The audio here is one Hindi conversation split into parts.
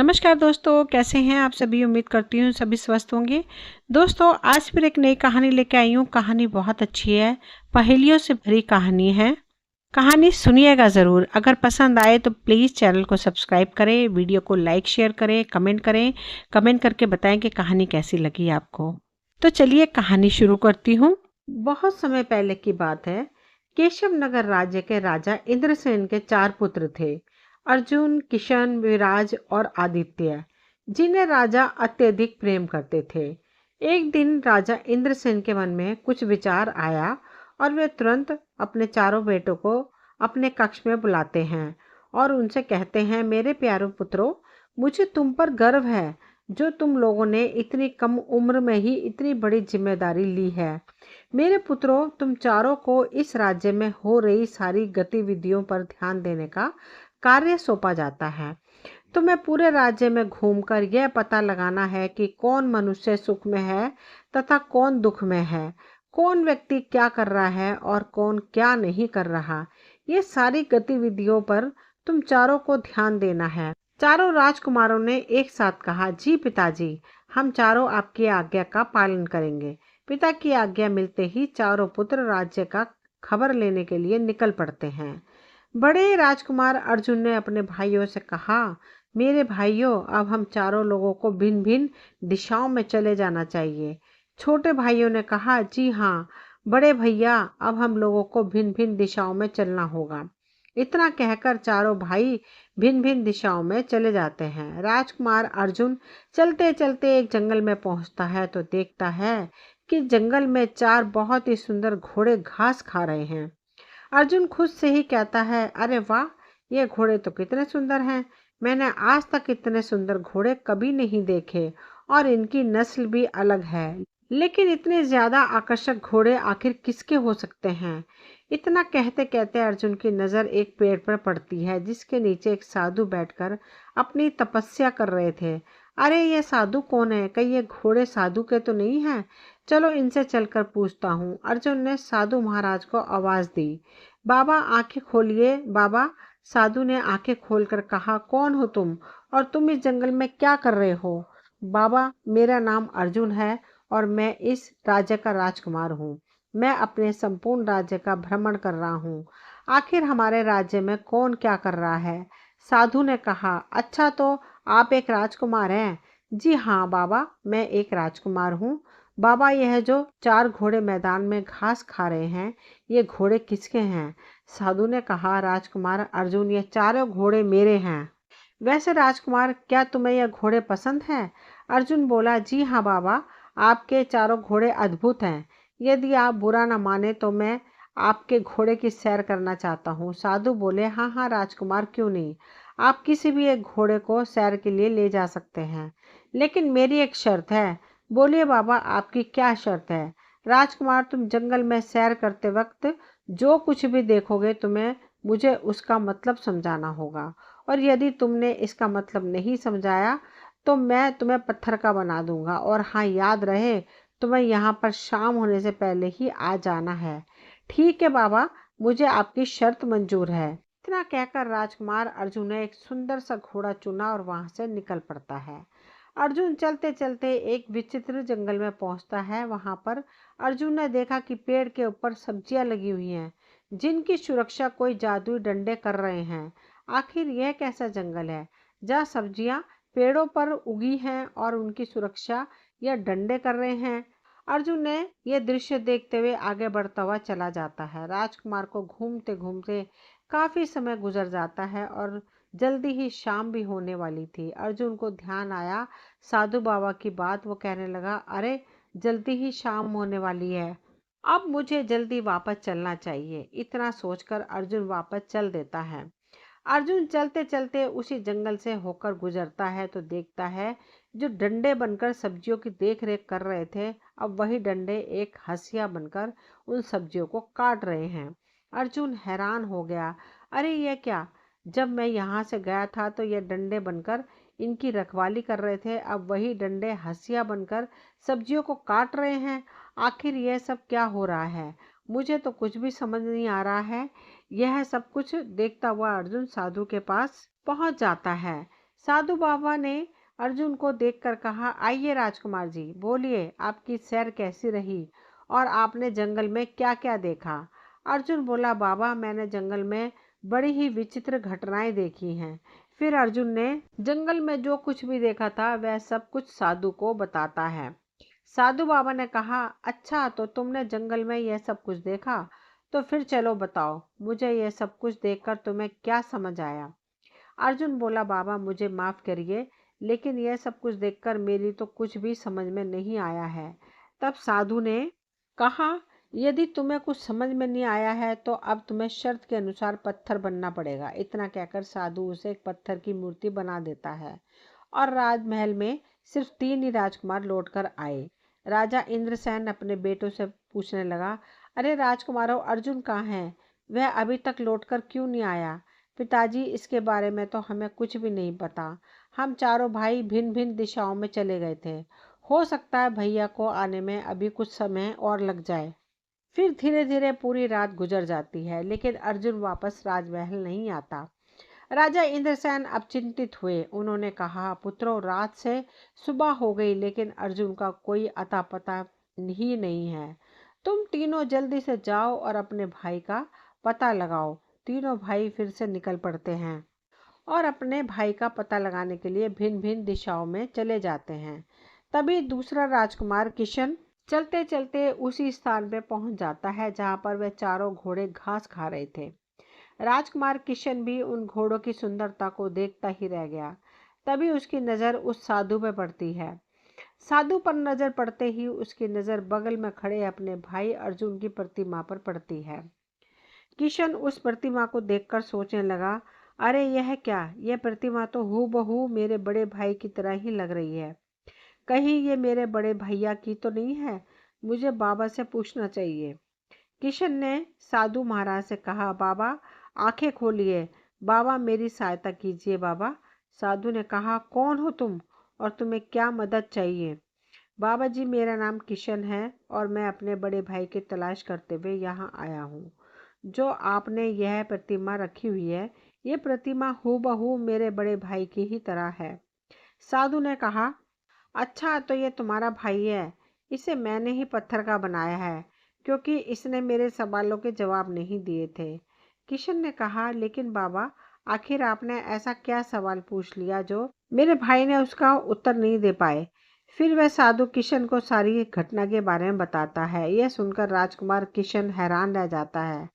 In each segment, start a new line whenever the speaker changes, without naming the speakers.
नमस्कार दोस्तों, कैसे हैं आप सभी। उम्मीद करती हूँ सभी स्वस्थ होंगे। दोस्तों, आज फिर एक नई कहानी लेके आई हूँ। कहानी बहुत अच्छी है, पहेलियों से भरी कहानी है। कहानी सुनिएगा ज़रूर। अगर पसंद आए तो प्लीज़ चैनल को सब्सक्राइब करें, वीडियो को लाइक शेयर करें, कमेंट करें। कमेंट करके बताएं कि कहानी कैसी लगी आपको। तो चलिए कहानी शुरू करती हूँ। बहुत समय पहले की बात है। केशव नगर राज्य के राजा इंद्रसेन के 4 पुत्र थे, अर्जुन, किशन, विराज और आदित्य, जिन्हें राजा अत्यधिक प्रेम करते थे। एक दिन राजा इंद्रसेन के मन में कुछ विचार आया और वे तुरंत अपने चारों बेटों को अपने कक्ष में बुलाते हैं और उनसे कहते हैं, मेरे प्यारे पुत्रों, मुझे तुम पर गर्व है जो तुम लोगों ने इतनी कम उम्र में ही इतनी बड़ी जिम्मेदारी ली है। मेरे पुत्रों, तुम चारों को इस राज्य में हो रही सारी गतिविधियों पर ध्यान देने का कार्य सौंपा जाता है। तुम्हें पूरे राज्य में घूमकर यह पता लगाना है कि कौन मनुष्य सुख में है तथा कौन दुख में है, कौन व्यक्ति क्या कर रहा है और कौन क्या नहीं कर रहा। ये सारी गतिविधियों पर तुम चारों को ध्यान देना है। चारों राजकुमारों ने एक साथ कहा, जी पिताजी, हम चारों आपकी आज्ञा का पालन करेंगे। पिता की आज्ञा मिलते ही चारों पुत्र राज्य का खबर लेने के लिए निकल पड़ते हैं। बड़े राजकुमार अर्जुन ने अपने भाइयों से कहा, मेरे भाइयों, अब हम चारों लोगों को भिन्न भिन्न दिशाओं में चले जाना चाहिए। छोटे भाइयों ने कहा, जी हाँ बड़े भैया, अब हम लोगों को भिन्न भिन्न दिशाओं में चलना होगा। इतना कहकर चारों भाई भिन्न भिन्न दिशाओं में चले जाते हैं। राजकुमार अर्जुन चलते चलते एक जंगल में पहुंचता है तो देखता है कि जंगल में 4 बहुत ही सुंदर घोड़े घास खा रहे हैं। अर्जुन खुद से ही कहता है, अरे वाह, ये घोड़े तो कितने सुंदर हैं। मैंने आज तक इतने सुंदर घोड़े कभी नहीं देखे और इनकी नस्ल भी अलग है। लेकिन इतने ज्यादा आकर्षक घोड़े आखिर किसके हो सकते हैं। इतना कहते कहते अर्जुन की नजर एक पेड़ पर पड़ती है जिसके नीचे एक साधु बैठकर अपनी तपस्या कर रहे थे। अरे ये साधु कौन है? कहीं ये घोड़े साधु के तो नहीं हैं? चलो इनसे चलकर पूछता हूँ। अर्जुन ने साधु महाराज को आवाज दी, बाबा आंखें खोलिए। बाबा, साधु ने आंखें खोलकर कहा, कौन हो तुम और तुम इस जंगल में क्या कर रहे हो? बाबा, मेरा नाम अर्जुन है और मैं इस राज्य का राजकुमार हूँ। मैं अपने संपूर्ण राज्य का भ्रमण कर रहा हूँ। आखिर हमारे राज्य में कौन क्या कर रहा है? साधु ने कहा, अच्छा तो आप एक राजकुमार हैं? जी हाँ बाबा, मैं एक राजकुमार हूँ। बाबा, यह जो 4 घोड़े मैदान में घास खा रहे हैं, ये घोड़े किसके हैं? साधु ने कहा, राजकुमार अर्जुन, ये चारों घोड़े मेरे हैं। वैसे राजकुमार, क्या तुम्हें यह घोड़े पसंद हैं? अर्जुन बोला, जी हाँ बाबा, आपके चारों घोड़े अद्भुत हैं। यदि आप बुरा न माने तो मैं आपके घोड़े की सैर करना चाहता हूँ। साधु बोले, हाँ हाँ राजकुमार, क्यों नहीं, आप किसी भी एक घोड़े को सैर के लिए ले जा सकते हैं, लेकिन मेरी एक शर्त है। बोलिए बाबा, आपकी क्या शर्त है? राजकुमार, तुम जंगल में सैर करते वक्त जो कुछ भी देखोगे तुम्हें मुझे उसका मतलब समझाना होगा, और यदि तुमने इसका मतलब नहीं समझाया तो मैं तुम्हें पत्थर का बना दूंगा। और हाँ, याद रहे, तुम्हें यहाँ पर शाम होने से पहले ही आ जाना है। ठीक है बाबा, मुझे आपकी शर्त मंजूर है। इतना कहकर राजकुमार अर्जुन ने एक सुंदर सा घोड़ा चुना और वहां से निकल पड़ता है। अर्जुन चलते चलते एक विचित्र जंगल में पहुंचता है। वहां पर अर्जुन ने देखा कि पेड़ के ऊपर सब्जियां लगी हुई हैं जिनकी सुरक्षा कोई जादुई डंडे कर रहे हैं। आखिर यह कैसा जंगल है जहाँ सब्जियां पेड़ों पर उगी हैं और उनकी सुरक्षा यह डंडे कर रहे हैं? अर्जुन ने यह दृश्य देखते हुए आगे बढ़ता हुआ चला जाता है। राजकुमार को घूमते घूमते काफी समय गुजर जाता है और जल्दी ही शाम भी होने वाली थी। अर्जुन को ध्यान आया साधु बाबा की बात। वो कहने लगा, अरे जल्दी ही शाम होने वाली है, अब मुझे जल्दी वापस चलना चाहिए। इतना सोचकर अर्जुन वापस चल देता है। अर्जुन चलते चलते उसी जंगल से होकर गुजरता है तो देखता है जो डंडे बनकर सब्जियों की देख रेख कर रहे थे, अब वही डंडे एक हंसिया बनकर उन सब्जियों को काट रहे हैं। अर्जुन हैरान हो गया, अरे ये क्या, जब मैं यहाँ से गया था तो ये डंडे बनकर इनकी रखवाली कर रहे थे, अब वही डंडे हंसिया बनकर सब्जियों को काट रहे हैं। आखिर यह सब क्या हो रहा है? मुझे तो कुछ भी समझ नहीं आ रहा है। यह सब कुछ देखता हुआ अर्जुन साधु के पास पहुंच जाता है। साधु बाबा ने अर्जुन को देखकर कहा, आइए राजकुमार जी, बोलिए आपकी सैर कैसी रही और आपने जंगल में क्या क्या देखा। अर्जुन बोला, बाबा मैंने जंगल में बड़ी ही विचित्र घटनाएं देखी हैं। फिर अर्जुन ने जंगल में जो कुछ भी देखा था वह सब कुछ साधु को बताता है। साधु बाबा ने कहा, अच्छा तो तुमने जंगल में यह सब कुछ देखा, तो फिर चलो बताओ मुझे यह सब कुछ देखकर तुम्हें क्या समझ आया। अर्जुन बोला, बाबा मुझे माफ करिए, लेकिन यह सब कुछ देखकर मेरी तो कुछ भी समझ में नहीं आया है। तब साधु ने कहा, यदि तुम्हें कुछ समझ में नहीं आया है तो अब तुम्हें शर्त के अनुसार पत्थर बनना पड़ेगा। इतना कहकर साधु उसे एक पत्थर की मूर्ति बना देता है और राजमहल में सिर्फ 3 ही राजकुमार लौटकर आए। राजा इंद्रसेन अपने बेटों से पूछने लगा, अरे राजकुमारों, अर्जुन कहाँ है? वह अभी तक लौटकर क्यों नहीं आया? पिताजी, इसके बारे में तो हमें कुछ भी नहीं पता। हम चारों भाई भिन्न भिन्न दिशाओं में चले गए थे। हो सकता है भैया को आने में अभी कुछ समय और लग जाए। फिर धीरे धीरे पूरी रात गुजर जाती है, लेकिन अर्जुन वापस राजमहल नहीं आता। राजा इंद्रसेन अब चिंतित हुए। उन्होंने कहा, पुत्रों, रात से सुबह हो गई लेकिन अर्जुन का कोई अता पता ही नहीं है। तुम तीनों जल्दी से जाओ और अपने भाई का पता लगाओ। तीनों भाई फिर से निकल पड़ते हैं और अपने भाई का पता लगाने के लिए भिन्न भिन्न दिशाओं में चले जाते हैं। तभी दूसरा राजकुमार किशन चलते चलते उसी स्थान पर पहुंच जाता है जहां पर वे चारों घोड़े घास खा रहे थे। राजकुमार किशन भी उन घोड़ों की सुंदरता को देखता ही रह गया। तभी उसकी नज़र उस साधु पर पड़ती है। साधु पर नज़र पड़ते ही उसकी नज़र बगल में खड़े अपने भाई अर्जुन की प्रतिमा पर पड़ती है। किशन उस प्रतिमा को देखकर सोचने लगा, अरे यह क्या? यह प्रतिमा तो हूबहू मेरे बड़े भाई की तरह ही लग रही है। कहीं ये मेरे बड़े भैया की तो नहीं है? मुझे बाबा से पूछना चाहिए। किशन ने साधु महाराज से कहा, बाबा आंखें खोलिए, बाबा मेरी सहायता कीजिए बाबा। साधु ने कहा, कौन हो तुम और तुम्हें क्या मदद चाहिए? बाबा जी, मेरा नाम किशन है और मैं अपने बड़े भाई की तलाश करते हुए यहाँ आया हूँ। जो आपने यह प्रतिमा रखी हुई है, ये प्रतिमा हूबहू मेरे बड़े भाई की ही तरह है। साधु ने कहा, अच्छा तो ये तुम्हारा भाई है। इसे मैंने ही पत्थर का बनाया है क्योंकि इसने मेरे सवालों के जवाब नहीं दिए थे। किशन ने कहा, लेकिन बाबा आखिर आपने ऐसा क्या सवाल पूछ लिया जो मेरे भाई ने उसका उत्तर नहीं दे पाए? फिर वह साधु किशन को सारी घटना के बारे में बताता है। यह सुनकर राजकुमार किशन हैरान रह जाता है।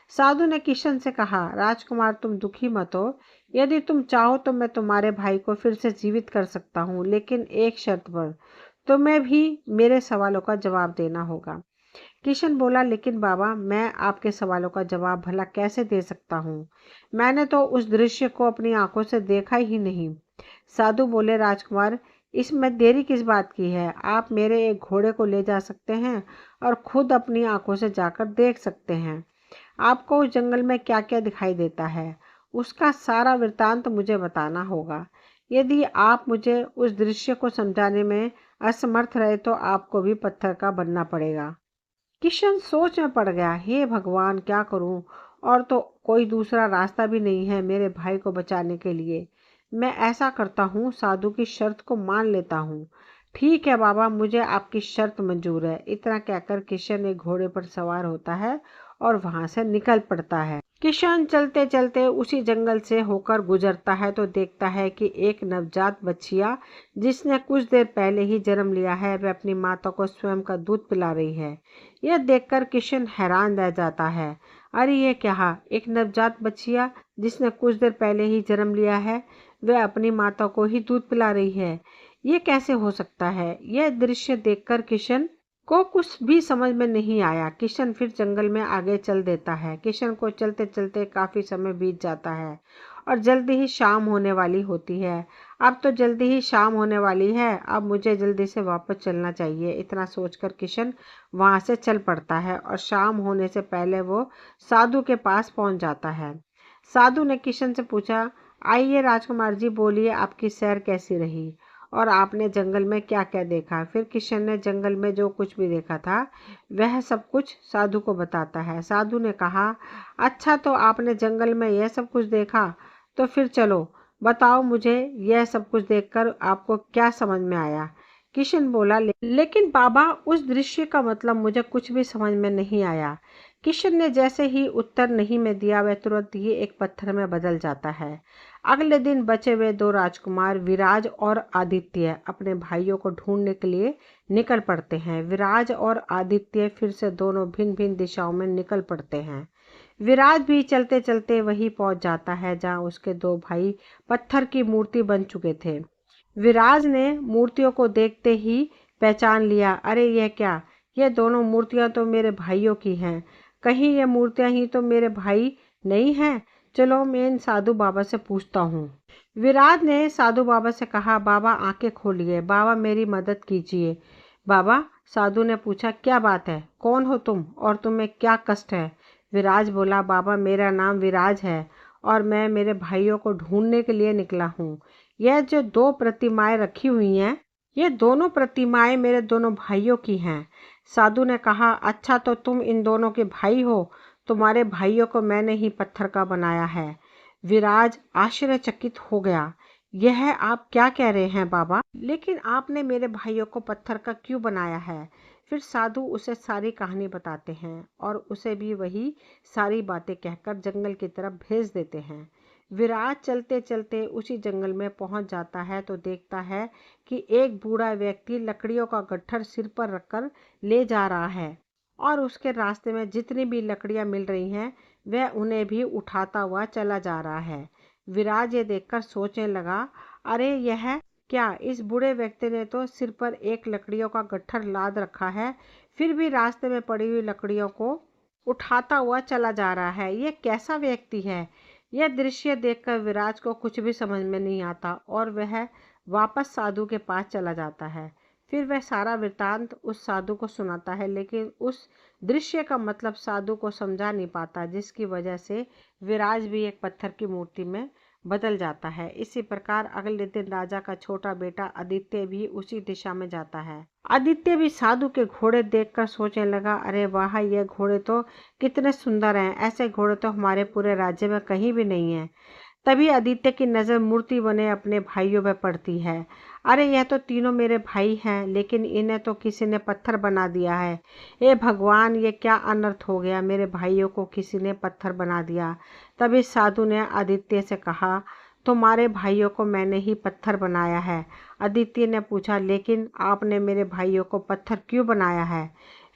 साधु ने किशन से कहा, राजकुमार तुम दुखी मत हो। यदि तुम चाहो तो मैं तुम्हारे भाई को फिर से जीवित कर सकता हूँ, लेकिन एक शर्त पर। तुम्हें भी मेरे सवालों का जवाब देना होगा। किशन बोला, लेकिन बाबा मैं आपके सवालों का जवाब भला कैसे दे सकता हूँ? मैंने तो उस दृश्य को अपनी आंखों से देखा ही नहीं। साधु बोले, राजकुमार इसमें देरी किस बात की है? आप मेरे एक घोड़े को ले जा सकते हैं और खुद अपनी आंखों से जाकर देख सकते हैं। आपको उस जंगल में क्या क्या दिखाई देता है, उसका सारा वृत्तांत मुझे बताना होगा। यदि आप मुझे उस दृश्य को समझाने में असमर्थ रहे तो आपको भी पत्थर का बनना पड़ेगा। किशन सोच में पड़ गया, हे भगवान क्या करूं? और तो कोई दूसरा रास्ता भी नहीं है मेरे भाई को बचाने के लिए। मैं ऐसा करता हूँ, साधु की शर्त को मान लेता हूँ। ठीक है बाबा, मुझे आपकी शर्त मंजूर है। इतना कहकर किशन एक घोड़े पर सवार होता है और वहां से निकल पड़ता है। किशन चलते चलते उसी जंगल से होकर गुजरता है तो देखता है कि एक नवजात बच्चिया जिसने कुछ देर पहले ही जन्म लिया है, वह अपनी माता को स्वयं का दूध पिला रही है। यह देखकर किशन हैरान रह जाता है। अरे ये क्या? एक नवजात बच्चिया जिसने कुछ देर पहले ही जन्म लिया है, वह अपनी माता को ही दूध पिला रही है। ये कैसे हो सकता है? यह दृश्य देखकर किशन को कुछ भी समझ में नहीं आया। किशन फिर जंगल में आगे चल देता है। किशन को चलते चलते काफी समय बीत जाता है और जल्दी ही शाम होने वाली होती है। अब तो जल्दी ही शाम होने वाली है, अब मुझे जल्दी से वापस चलना चाहिए। इतना सोचकर किशन वहां से चल पड़ता है और शाम होने से पहले वो साधु के पास पहुंच जाता है। साधु ने किशन से पूछा, आइए राजकुमार जी, बोलिए आपकी सैर कैसी रही और आपने जंगल में क्या क्या देखा? फिर किशन ने जंगल में जो कुछ भी देखा था वह सब कुछ साधु को बताता है। साधु ने कहा, अच्छा तो आपने जंगल में यह सब कुछ देखा, तो फिर चलो बताओ मुझे, यह सब कुछ देखकर आपको क्या समझ में आया? किशन बोला, लेकिन बाबा उस दृश्य का मतलब मुझे कुछ भी समझ में नहीं आया। किशन ने जैसे ही उत्तर नहीं में दिया, वह तुरंत ही एक पत्थर में बदल जाता है। अगले दिन बचे हुए दो राजकुमार विराज और आदित्य अपने भाइयों को ढूंढने के लिए निकल पड़ते हैं। विराज और आदित्य फिर से दोनों भिन्न भिन्न दिशाओं में निकल पड़ते हैं। विराज भी चलते चलते वहीं पहुंच जाता है जहां उसके दो भाई पत्थर की मूर्ति बन चुके थे। विराज ने मूर्तियों को देखते ही पहचान लिया। अरे यह क्या, ये दोनों मूर्तियां तो मेरे भाइयों की हैं। कहीं ये मूर्तियां ही तो मेरे भाई नहीं हैं? चलो मैं इन साधु बाबा से पूछता हूँ। विराज ने साधु बाबा से कहा, बाबा आंखें खोलिए, बाबा मेरी मदद कीजिए। बाबा, साधु ने पूछा, क्या बात है? कौन हो तुम और तुम्हें क्या कष्ट है? विराज बोला, बाबा मेरा नाम विराज है और मैं मेरे भाइयों को ढूंढने के लिए निकला हूँ। यह जो दो प्रतिमाएं रखी हुई हैं, ये दोनों प्रतिमाएं मेरे दोनों भाइयों की हैं। साधु ने कहा, अच्छा तो तुम इन दोनों के भाई हो? तुम्हारे भाइयों को मैंने ही पत्थर का बनाया है। विराज आश्चर्यचकित हो गया। यह आप क्या कह रहे हैं बाबा? लेकिन आपने मेरे भाइयों को पत्थर का क्यों बनाया है? फिर साधु उसे सारी कहानी बताते हैं और उसे भी वही सारी बातें कहकर जंगल की तरफ भेज देते हैं। विराज चलते चलते उसी जंगल में पहुंच जाता है तो देखता है कि एक बूढ़ा व्यक्ति लकड़ियों का गट्ठर सिर पर रखकर ले जा रहा है और उसके रास्ते में जितनी भी लकड़ियां मिल रही हैं वह उन्हें भी उठाता हुआ चला जा रहा है। विराज ये देखकर सोचने लगा, अरे यह क्या, इस बूढ़े व्यक्ति ने तो सिर पर एक लकड़ियों का गट्ठर लाद रखा है, फिर भी रास्ते में पड़ी हुई लकड़ियों को उठाता हुआ चला जा रहा है। यह कैसा व्यक्ति है? यह दृश्य देखकर विराज को कुछ भी समझ में नहीं आता और वह वापस साधु के पास चला जाता है। फिर वह सारा वृतांत उस साधु को सुनाता है, लेकिन उस दृश्य का मतलब साधु को समझा नहीं पाता, जिसकी वजह से विराज भी एक पत्थर की मूर्ति में बदल जाता है। इसी प्रकार अगले दिन राजा का छोटा बेटा आदित्य भी उसी दिशा में जाता है। आदित्य भी साधु के घोड़े देखकर सोचने लगा, अरे वाह, ये घोड़े तो कितने सुंदर हैं, ऐसे घोड़े तो हमारे पूरे राज्य में कहीं भी नहीं है। तभी आदित्य की नज़र मूर्ति बने अपने भाइयों पर पड़ती है। अरे यह तो तीनों मेरे भाई हैं, लेकिन इन्हें तो किसी ने पत्थर बना दिया है। हे भगवान, ये क्या अनर्थ हो गया, मेरे भाइयों को किसी ने पत्थर बना दिया। तभी साधु ने आदित्य से कहा, तुम्हारे भाइयों को मैंने ही पत्थर बनाया है। आदित्य ने पूछा, लेकिन आपने मेरे भाइयों को पत्थर क्यों बनाया है?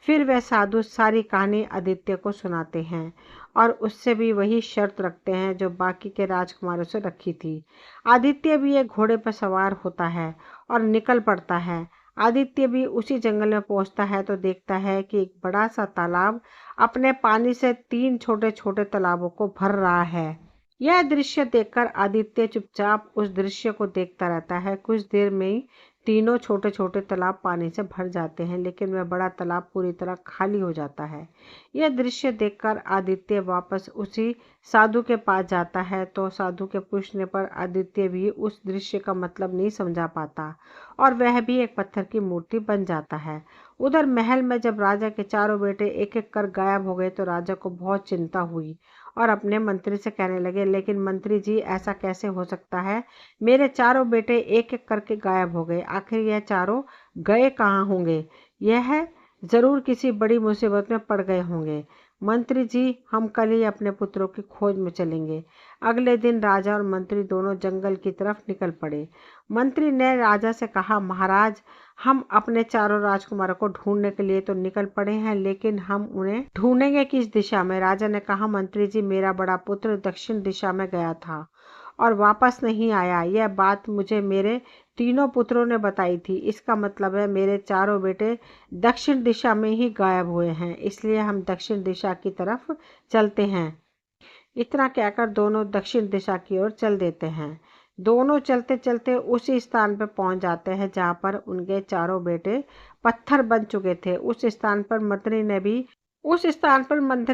फिर वह साधु सारी कहानी आदित्य को सुनाते हैं और उससे भी वही शर्त रखते हैं जो बाकी के राजकुमारों से रखी थी। आदित्य भी एक घोड़े पर सवार होता है और निकल पड़ता है। आदित्य भी उसी जंगल में पहुंचता है तो देखता है कि एक बड़ा सा तालाब अपने पानी से तीन छोटे छोटे तालाबों को भर रहा है। यह दृश्य देखकर आदित्य चुपचाप उस दृश्य को देखता रहता है। कुछ देर में ही तीनों छोटे छोटे तालाब पानी से भर जाते हैं, लेकिन वह बड़ा तालाब पूरी तरह खाली हो जाता है। यह दृश्य देखकर आदित्य वापस उसी साधु के पास जाता है तो साधु के पूछने पर आदित्य भी उस दृश्य का मतलब नहीं समझा पाता और वह भी एक पत्थर की मूर्ति बन जाता है। उधर महल में जब राजा के चारों बेटे एक एक कर गायब हो गए तो राजा को बहुत चिंता हुई और अपने मंत्री से कहने लगे, लेकिन मंत्री जी, ऐसा कैसे हो सकता है? मेरे चारों बेटे एक एक करके गायब हो गए, आखिर यह चारों गए कहाँ होंगे? यह जरूर किसी बड़ी मुसीबत में पड़ गए होंगे। मंत्री जी, हम कल ही अपने पुत्रों की खोज में चलेंगे। अगले दिन राजा और मंत्री दोनों जंगल की तरफ निकल पड़े। मंत्री ने राजा से कहा, महाराज, हम अपने चारों राजकुमारों को ढूंढने के लिए तो निकल पड़े हैं, लेकिन हम उन्हें ढूंढेंगे किस दिशा में? राजा ने कहा, मंत्री जी, मेरा बड़ा पुत्र दक्षिण दिशा में गया था और वापस नहीं आया। यह बात मुझे मेरे तीनों पुत्रों ने बताई थी। इसका मतलब है मेरे चारों बेटे दक्षिण दिशा में ही गायब हुए हैं, इसलिए हम दक्षिण दिशा की तरफ चलते हैं। इतना कहकर दोनों दक्षिण दिशा की ओर चल देते हैं। दोनों चलते चलते उसी स्थान पर पहुंच जाते हैं जहां पर उनके चारों बेटे पत्थर बन चुके थे। उस स्थान पर मंत्री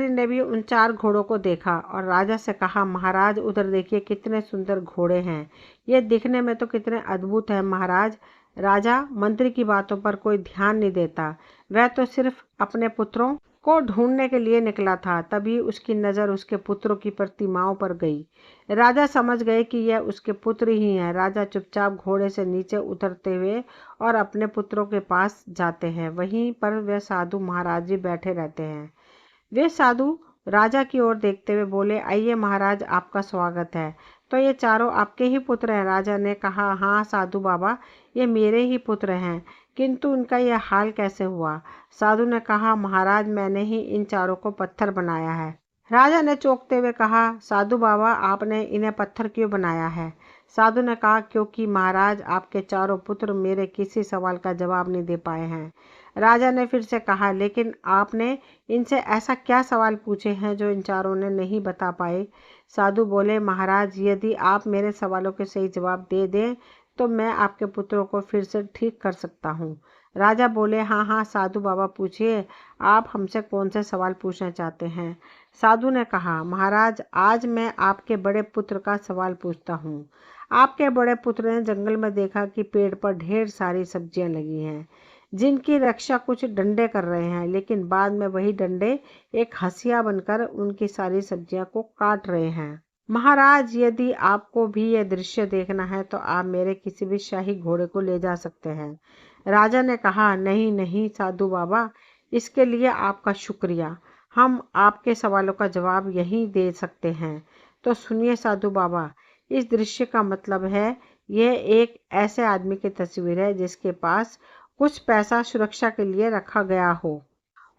ने भी उन चार घोड़ों को देखा और राजा से कहा, महाराज, उधर देखिए, कितने सुंदर घोड़े हैं। ये दिखने में तो कितने अद्भुत हैं महाराज। राजा मंत्री की बातों पर कोई ध्यान नहीं देता, वह तो सिर्फ अपने पुत्रों को ढूंढने के लिए निकला था। तभी उसकी नज़र उसके पुत्रों की प्रतिमाओं पर गई। राजा समझ गए कि यह उसके पुत्र ही हैं। राजा चुपचाप घोड़े से नीचे उतरते हुए और अपने पुत्रों के पास जाते हैं। वहीं पर वे साधु महाराज जी बैठे रहते हैं। वे साधु राजा की ओर देखते हुए बोले, आइए महाराज, आपका स्वागत है। तो ये चारों आपके ही पुत्र हैं? राजा ने कहा, हाँ साधु बाबा, ये मेरे ही पुत्र हैं, किंतु उनका यह हाल कैसे हुआ? साधु ने कहा, महाराज, मैंने ही इन चारों को पत्थर बनाया है। राजा ने चौंकते हुए कहा, साधु बाबा, आपने इन्हें पत्थर क्यों बनाया है? साधु ने कहा, क्योंकि महाराज, आपके चारों पुत्र मेरे किसी सवाल का जवाब नहीं दे पाए हैं। राजा ने फिर से कहा, लेकिन आपने इनसे ऐसा क्या सवाल पूछे हैं जो इन चारों ने नहीं बता पाए? साधु बोले, महाराज, यदि आप मेरे सवालों के सही जवाब दे दें तो मैं आपके पुत्रों को फिर से ठीक कर सकता हूँ। राजा बोले, हाँ हाँ साधु बाबा, पूछिए, आप हमसे कौन से सवाल पूछना चाहते हैं? साधु ने कहा, महाराज, आज मैं आपके बड़े पुत्र का सवाल पूछता हूँ। आपके बड़े पुत्र ने जंगल में देखा कि पेड़ पर ढेर सारी सब्जियां लगी हैं, जिनकी रक्षा कुछ डंडे कर रहे हैं, लेकिन बाद में वही डंडे एक हंसिया बनकर उनकी सारी सब्जियां को काट रहे हैं। महाराज, यदि आपको भी यह दृश्य देखना है तो आप मेरे किसी भी शाही घोड़े को ले जा सकते हैं। राजा ने कहा, नहीं नहीं साधु बाबा, इसके लिए आपका शुक्रिया। हम आपके सवालों का जवाब यहीं दे सकते हैं। तो सुनिए साधु बाबा, इस दृश्य का मतलब है, यह एक ऐसे आदमी की तस्वीर है जिसके पास कुछ पैसा सुरक्षा के लिए रखा गया हो,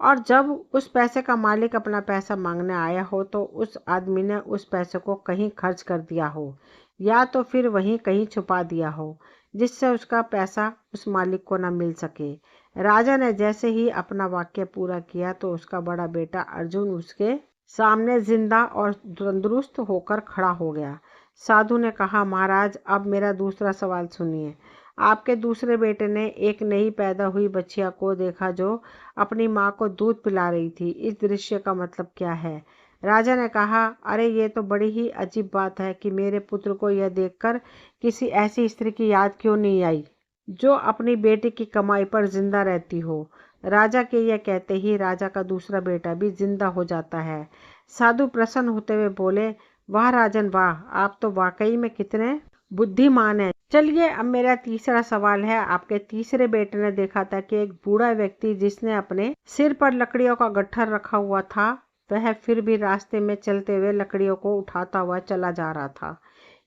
और जब उस पैसे का मालिक अपना पैसा मांगने आया हो तो उस आदमी ने उस पैसे को कहीं खर्च कर दिया हो, या तो फिर वहीं कहीं छुपा दिया हो, जिससे उसका पैसा उस मालिक को न मिल सके। राजा ने जैसे ही अपना वाक्य पूरा किया तो उसका बड़ा बेटा अर्जुन उसके सामने जिंदा और तंदुरुस्त होकर खड़ा हो गया। साधु ने कहा, महाराज, अब मेरा दूसरा सवाल सुनिए। आपके दूसरे बेटे ने एक नई पैदा हुई बच्चिया को देखा जो अपनी माँ को दूध पिला रही थी। इस दृश्य का मतलब क्या है? राजा ने कहा, अरे ये तो बड़ी ही अजीब बात है कि मेरे पुत्र को यह देखकर किसी ऐसी स्त्री की याद क्यों नहीं आई जो अपनी बेटी की कमाई पर जिंदा रहती हो। राजा के यह कहते ही राजा का दूसरा बेटा भी जिंदा हो जाता है। साधु प्रसन्न होते हुए बोले, वाह राजन वाह, आप तो वाकई में कितने बुद्धिमान हैं। चलिए, अब मेरा तीसरा सवाल है। आपके तीसरे बेटे ने देखा था कि एक बूढ़ा व्यक्ति जिसने अपने सिर पर लकड़ियों का गट्ठर रखा हुआ था, वह फिर भी रास्ते में चलते हुए लकड़ियों को उठाता हुआ चला जा रहा था।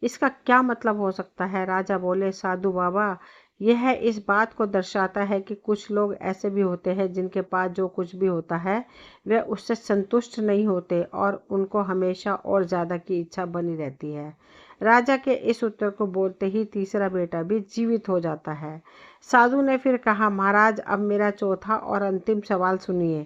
इसका क्या मतलब हो सकता है? राजा बोले, साधु बाबा, यह इस बात को दर्शाता है कि कुछ लोग ऐसे भी होते हैं जिनके पास जो कुछ भी होता है वे उससे संतुष्ट नहीं होते और उनको हमेशा और ज़्यादा की इच्छा बनी रहती है। राजा के इस उत्तर को बोलते ही तीसरा बेटा भी जीवित हो जाता है। साधु ने फिर कहा, महाराज, अब मेरा चौथा और अंतिम सवाल सुनिए।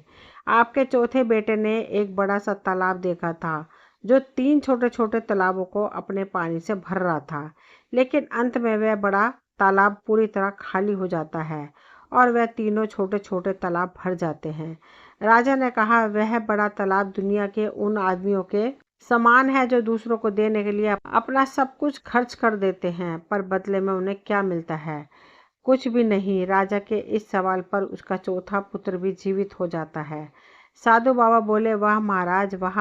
आपके चौथे बेटे ने एक बड़ा सा तालाब देखा था जो 3 छोटे छोटे तालाबों को अपने पानी से भर रहा था, लेकिन अंत में वह बड़ा तालाब पूरी तरह खाली हो जाता है और वह तीनों छोटे छोटे तालाब भर जाते हैं। राजा ने कहा, वह बड़ा तालाब दुनिया के उन आदमियों के समान है जो दूसरों को देने के लिए अपना सब कुछ खर्च कर देते हैं, पर बदले में उन्हें क्या मिलता है? कुछ भी नहीं। राजा के इस सवाल पर उसका चौथा पुत्र भी जीवित हो जाता है। साधु बाबा बोले, वाह महाराज वाह,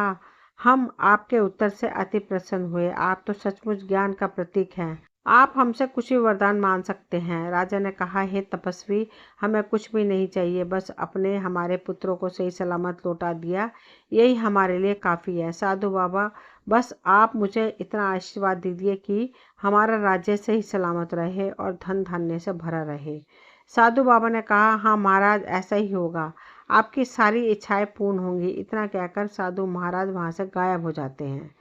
हम आपके उत्तर से अति प्रसन्न हुए। आप तो सचमुच ज्ञान का प्रतीक हैं। आप हमसे कुछ भी वरदान मांग सकते हैं। राजा ने कहा, हे तपस्वी, हमें कुछ भी नहीं चाहिए, बस अपने हमारे पुत्रों को सही सलामत लौटा दिया, यही हमारे लिए काफ़ी है। साधु बाबा, बस आप मुझे इतना आशीर्वाद दीजिए कि हमारा राज्य सही सलामत रहे और धन धान्य से भरा रहे। साधु बाबा ने कहा, हाँ महाराज, ऐसा ही होगा, आपकी सारी इच्छाएं पूर्ण होंगी। इतना कहकर साधु महाराज वहाँ से गायब हो जाते हैं।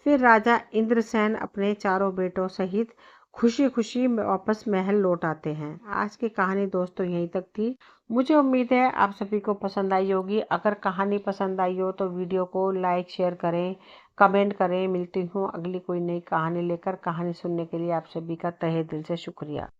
फिर राजा इंद्रसेन अपने चारों बेटों सहित खुशी खुशी वापस महल लौट आते हैं। आज की कहानी दोस्तों यहीं तक थी। मुझे उम्मीद है आप सभी को पसंद आई होगी। अगर कहानी पसंद आई हो तो वीडियो को लाइक शेयर करें, कमेंट करें। मिलती हूँ अगली कोई नई कहानी लेकर। कहानी सुनने के लिए आप सभी का तहे दिल से शुक्रिया।